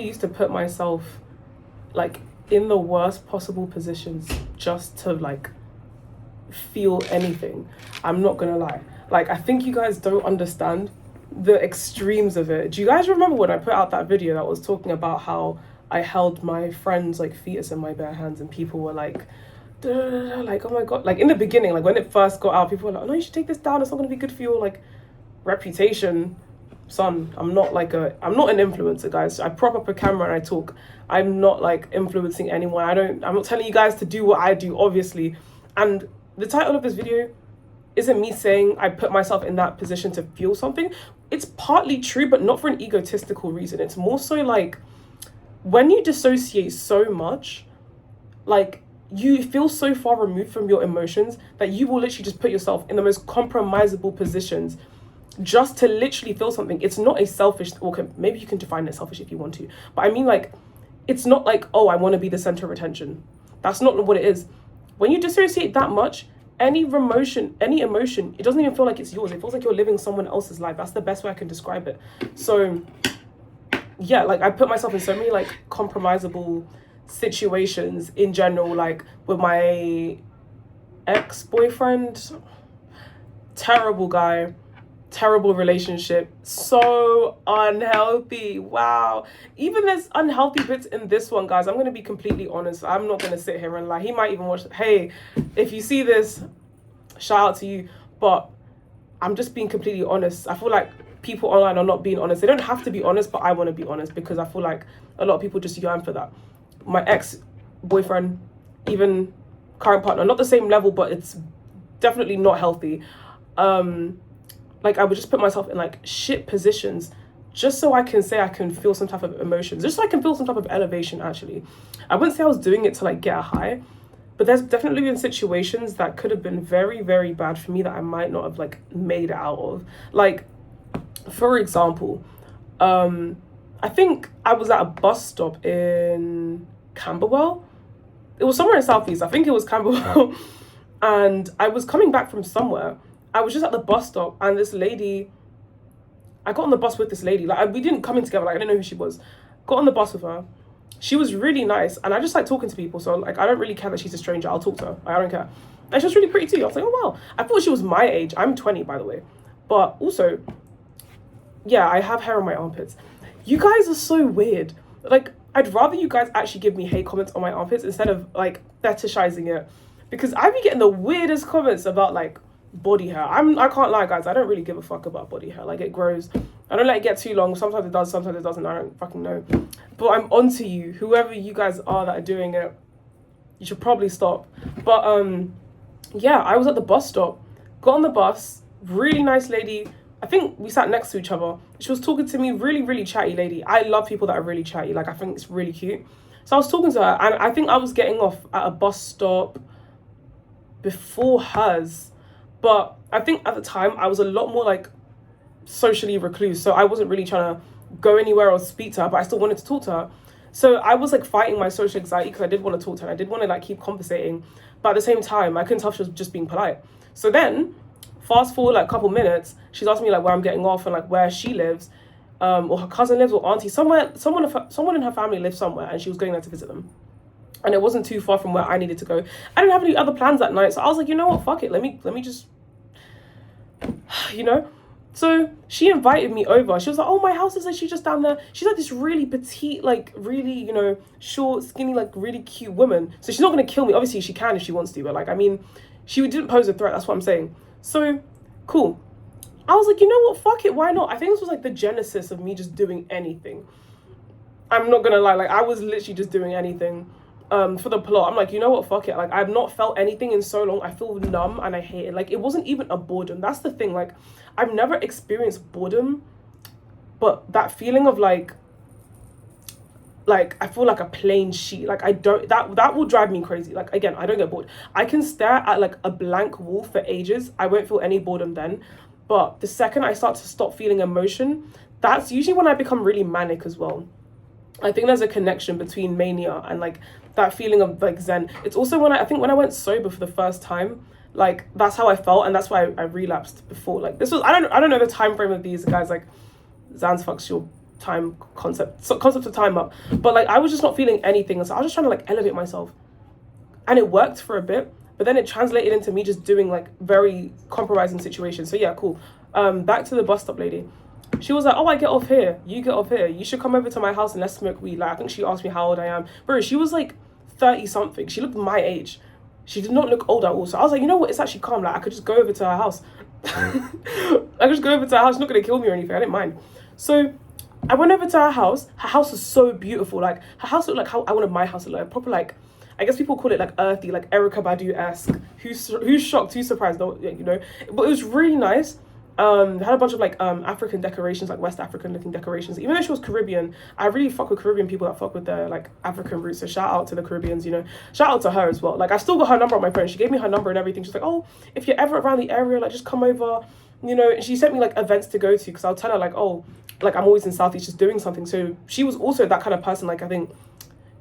used to put myself like in the worst possible positions just to like feel anything. I'm not gonna lie. Like, I think you guys don't understand the extremes of it. Do you guys remember when I put out that video that was talking about how I held my friend's like fetus in my bare hands and people were like, like, oh my god, like in the beginning, like when it first got out, people were like, oh no, you should take this down, it's not gonna be good for your like reputation. Son, I'm not an influencer, guys. I prop up a camera and I talk. I'm not like influencing anyone. I'm not telling you guys to do what I do, obviously. And the title of this video isn't me saying I put myself in that position to feel something. It's partly true, but not for an egotistical reason. It's more so like when you dissociate so much, like you feel so far removed from your emotions that you will literally just put yourself in the most compromisable positions just to literally feel something. It's not a selfish, okay, maybe you can define it selfish if you want to, but I mean, like, it's not like, oh, I want to be the center of attention. That's not what it is. When you dissociate that much, any emotion, it doesn't even feel like it's yours. It feels like you're living someone else's life. That's the best way I can describe it. So yeah, like I put myself in so many like compromisable situations in general, like with my ex-boyfriend, terrible guy, terrible relationship, so unhealthy. Wow. Even there's unhealthy bits in this one, guys. I'm going to be completely honest. I'm not going to sit here and lie. He might even watch, hey, if you see this, shout out to you, but I'm just being completely honest. I feel like people online are not being honest. They don't have to be honest, but I want to be honest because I feel like a lot of people just yearn for that. My ex-boyfriend, even current partner, not the same level, but it's definitely not healthy. Like I would just put myself in like shit positions just so I can say I can feel some type of emotions, just so I can feel some type of elevation. Actually, I wouldn't say I was doing it to like get a high, but there's definitely been situations that could have been very, very bad for me that I might not have like made it out of. Like, for example, I think I was at a bus stop in Camberwell. It was somewhere in Southeast. I think it was Camberwell. And I was coming back from somewhere. I was just at the bus stop and this lady, I got on the bus with this lady. Like, we didn't come in together. Like, I didn't know who she was. Got on the bus with her. She was really nice. And I just like talking to people. So, like, I don't really care that she's a stranger. I'll talk to her. I don't care. And she was really pretty too. I was like, oh, wow. I thought she was my age. I'm 20, by the way. But also, yeah, I have hair on my armpits. You guys are so weird. Like, I'd rather you guys actually give me hate comments on my armpits instead of, like, fetishizing it. Because I be getting the weirdest comments about, like, body hair. I can't lie, guys. I don't really give a fuck about body hair. Like, it grows. I don't let it get too long. Sometimes it does, sometimes it doesn't. I don't fucking know. But I'm onto you. Whoever you guys are that are doing it, you should probably stop. But, yeah, I was at the bus stop. Got on the bus. Really nice lady. I think we sat next to each other. She was talking to me, really, really chatty lady. I love people that are really chatty. Like, I think it's really cute. So I was talking to her, and I think I was getting off at a bus stop before hers. But I think at the time, I was a lot more, like, socially recluse. So I wasn't really trying to go anywhere or speak to her, but I still wanted to talk to her. So I was, like, fighting my social anxiety because I did want to talk to her. I did want to, like, keep conversating. But at the same time, I couldn't tell if she was just being polite. So then, fast forward like a couple minutes, she's asking me like where I'm getting off and like where she lives, or her cousin lives, or auntie, someone in her family lives somewhere, and she was going there to visit them. And it wasn't too far from where I needed to go. I didn't have any other plans that night, so I was like, you know what, fuck it, let me just, you know. So she invited me over. She was like, oh, my house is actually just down there. She's like this really petite, like really, you know, short, skinny, like really cute woman. So she's not gonna kill me. Obviously she can if she wants to, but like, I mean, she didn't pose a threat. That's what I'm saying. So, cool. I was like, you know what, fuck it, why not? I think this was like the genesis of me just doing anything. I'm not gonna lie, like I was literally just doing anything for the plot. I'm like, you know what, fuck it. Like, I've not felt anything in so long. I feel numb and I hate it. Like, it wasn't even a boredom. That's the thing. Like, I've never experienced boredom, but that feeling of like I feel like a plain sheet. Like, I don't, that will drive me crazy. Like, again, I don't get bored. I can stare at like a blank wall for ages. I won't feel any boredom then. But the second I start to stop feeling emotion, that's usually when I become really manic as well. I think there's a connection between mania and like that feeling of like zen. It's also when I think when I went sober for the first time, like that's how I felt, and that's why I relapsed before. Like, this was, I don't know the time frame of these guys. Like, Xans fucks your time concept, so concept of time up. But like I was just not feeling anything, so I was just trying to like elevate myself, and it worked for a bit. But then it translated into me just doing like very compromising situations. So yeah, cool. Back to the bus stop lady. She was like, oh, I get off here. You get off here. You should come over to my house and let's smoke weed. Like, I think she asked me how old I am. Bro, she was like 30 something. She looked my age. She did not look old at all. So I was like, you know what? It's actually calm. Like, I could just go over to her house. I could just go over to her house. She's not going to kill me or anything. I didn't mind. So I went over to her house. Her house was so beautiful. Like, her house looked like how I wanted my house to look. Like, proper, like, I guess people call it like earthy, like Erykah Badu-esque. Who's shocked, who's surprised, you know. But it was really nice. It had a bunch of like African decorations, like West African looking decorations. Even though she was Caribbean, I really fuck with Caribbean people that fuck with their like African roots. So shout out to the Caribbeans, you know. Shout out to her as well. Like I still got her number on my phone. She gave me her number and everything. She's like, oh, if you're ever around the area, like just come over, you know. And she sent me like events to go to because I'll tell her like, oh, like I'm always in Southeast just doing something. So she was also that kind of person. Like I think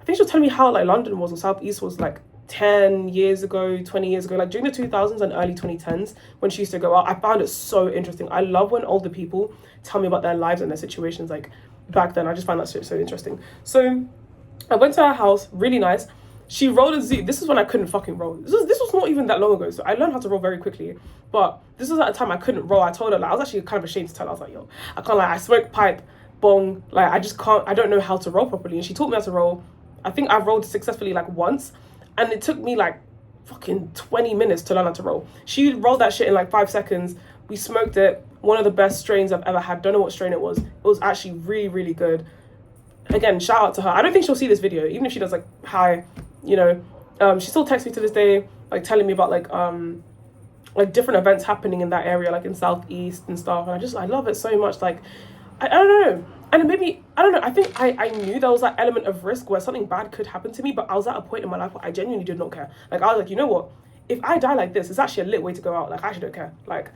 she was telling me how like London was or Southeast was like 10 years ago, 20 years ago, like during the 2000s and early 2010s when she used to go out. I found it so interesting. I love when older people tell me about their lives and their situations like back then. I just find that so interesting. So I went to her house, really nice. She rolled a zoo. This is when I couldn't fucking roll. This was not even that long ago, so I learned how to roll very quickly. But this was at a time I couldn't roll. I told her, like, I was actually kind of ashamed to tell her. I was like, yo, I can't, like, I smoke pipe, bong, like, I just can't, I don't know how to roll properly. And she taught me how to roll. I think I rolled successfully like once, and it took me like fucking 20 minutes to learn how to roll. She rolled that shit in like 5 seconds. We smoked it. One of the best strains I've ever had. Don't know what strain it was. It was actually really, really good. Again, shout out to her. I don't think she'll see this video, even if she does like, hi, you know. She still texts me to this day, like telling me about like different events happening in that area, like in Southeast and stuff. And I love it so much. Like, I don't know. And it made me, I don't know, I think I knew there was that element of risk where something bad could happen to me, but I was at a point in my life where I genuinely did not care. Like, I was like, you know what? If I die like this, it's actually a lit way to go out. Like, I actually don't care. Like,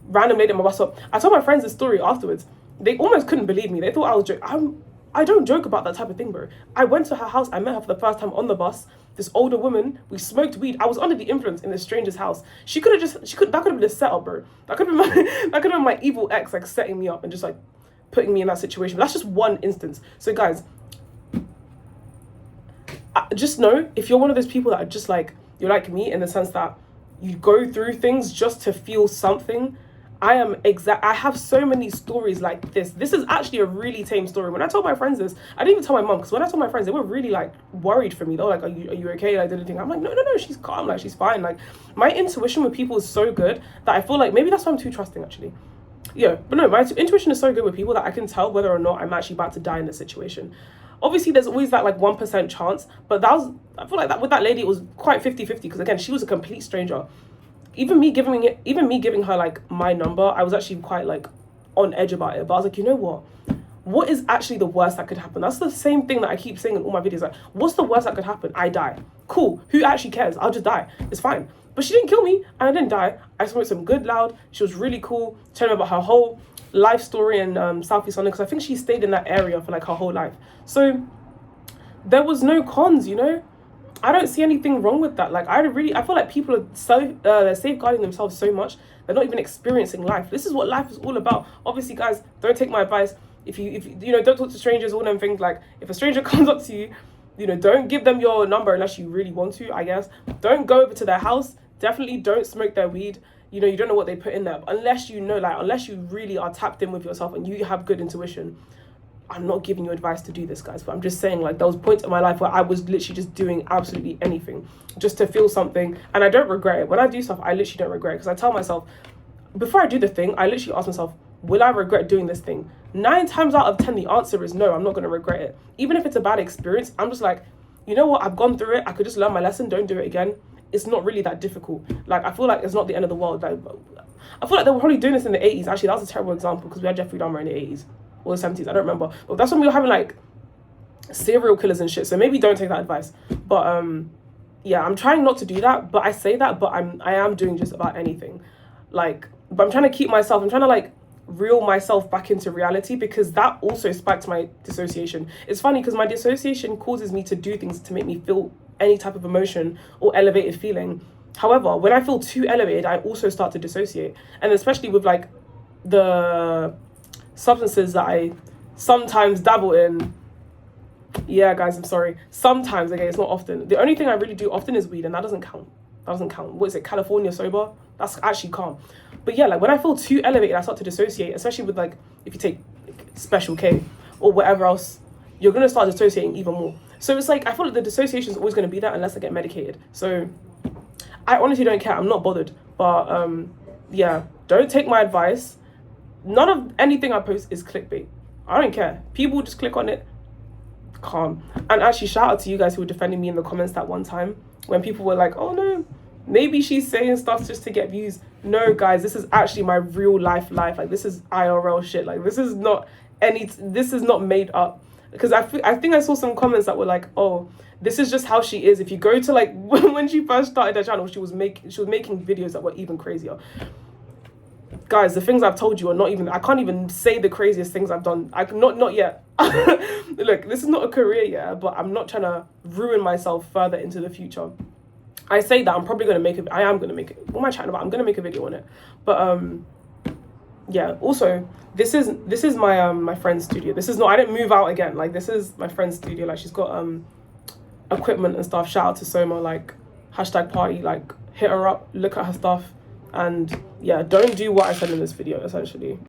random lady at my bus stop. I told my friends this story afterwards. They almost couldn't believe me. They thought I was joking. I don't joke about that type of thing, bro. I went to her house. I met her for the first time on the bus. This older woman. We smoked weed. I was under the influence in this stranger's house. That could have been a setup, bro. That could have been my evil ex, like, setting me up and just, like, putting me in that situation. But that's just one instance. So, guys, just know, if you're one of those people that are just, like, you're like me in the sense that you go through things just to feel something, I have so many stories like this. This is actually a really tame story. When I told my friends this, I didn't even tell my mom, because when I told my friends, they were really like worried for me. They were like, are you okay? Like, did anything? I'm like, no, she's calm. Like, she's fine. Like, my intuition with people is so good that I feel like maybe that's why I'm too trusting, actually. Yeah, but no, my intuition is so good with people that I can tell whether or not I'm actually about to die in this situation. Obviously, there's always that like 1% chance, but I feel like that with that lady, it was quite 50-50, because again, she was a complete stranger. Even me giving her like my number, I was actually quite like on edge about it. But I was like, you know what is actually the worst that could happen? That's the same thing that I keep saying in all my videos. Like, what's the worst that could happen? I die. Cool. Who actually cares? I'll just die. It's fine. But she didn't kill me, and I didn't die. I smoked some good loud. She was really cool, telling me about her whole life story in Southeast London, because I think she stayed in that area for like her whole life. So there was no cons, you know. I don't see anything wrong with that. Like, I feel like people are so they're safeguarding themselves so much, they're not even experiencing life. This is what life is all about. Obviously, guys, don't take my advice. If you know, don't talk to strangers, all them things. Like, if a stranger comes up to you, you know, don't give them your number unless you really want to, I guess. Don't go over to their house. Definitely don't smoke their weed. You know, you don't know what they put in there. Unless you know, like, unless you really are tapped in with yourself and you have good intuition. I'm not giving you advice to do this, guys, but I'm just saying, like, there was points in my life where I was literally just doing absolutely anything just to feel something, and I don't regret it. When I do stuff, I literally don't regret it, because I tell myself, before I do the thing, I literally ask myself, will I regret doing this thing? 9 times out of 10, the answer is no, I'm not going to regret it. Even if it's a bad experience, I'm just like, you know what, I've gone through it, I could just learn my lesson, don't do it again. It's not really that difficult. Like, I feel like it's not the end of the world. Like, I feel like they were probably doing this in the 80s. Actually, that was a terrible example, because we had Jeffrey Dahmer in the 80s. Or the 70s, I don't remember. But that's when we were having like serial killers and shit. So maybe don't take that advice. But yeah, I'm trying not to do that. But I say that, but I am doing just about anything. Like, but I'm trying to keep myself, I'm trying to like reel myself back into reality, because that also spiked my dissociation. It's funny because my dissociation causes me to do things to make me feel any type of emotion or elevated feeling. However, when I feel too elevated, I also start to dissociate. And especially with like the substances that I sometimes dabble in. Yeah, guys, I'm sorry. Sometimes, okay, it's not often. The only thing I really do often is weed, and that doesn't count. That doesn't count. What is it, California sober? That's actually calm. But yeah, like when I feel too elevated, I start to dissociate, especially with like, if you take like, Special K or whatever else, you're going to start dissociating even more. So it's like, I feel like the dissociation is always going to be there unless I get medicated. So I honestly don't care. I'm not bothered. But yeah, don't take my advice. None of anything I post is clickbait. I don't care. People just click on it. Calm. And actually, shout out to you guys who were defending me in the comments that one time when people were like, oh no, maybe she's saying stuff just to get views. No, guys, this is actually my real life. Like, this is IRL shit. Like, this is not made up. Because I think I saw some comments that were like, oh, this is just how she is. If you go to like when she first started her channel, she was making videos that were even crazier. Guys, the things I've told you are not even, I can't even say the craziest things I've done. Not yet. Look, this is not a career yet, but I'm not trying to ruin myself further into the future. I say that I'm probably going to make it. I am going to make it. What am I chatting about? I'm going to make a video on it. But yeah, also, this is my my friend's studio. This is not, I didn't move out again. Like, this is my friend's studio. Like, she's got equipment and stuff. Shout out to Soma, like, #party, like, hit her up, look at her stuff. And yeah, don't do what I said in this video, essentially.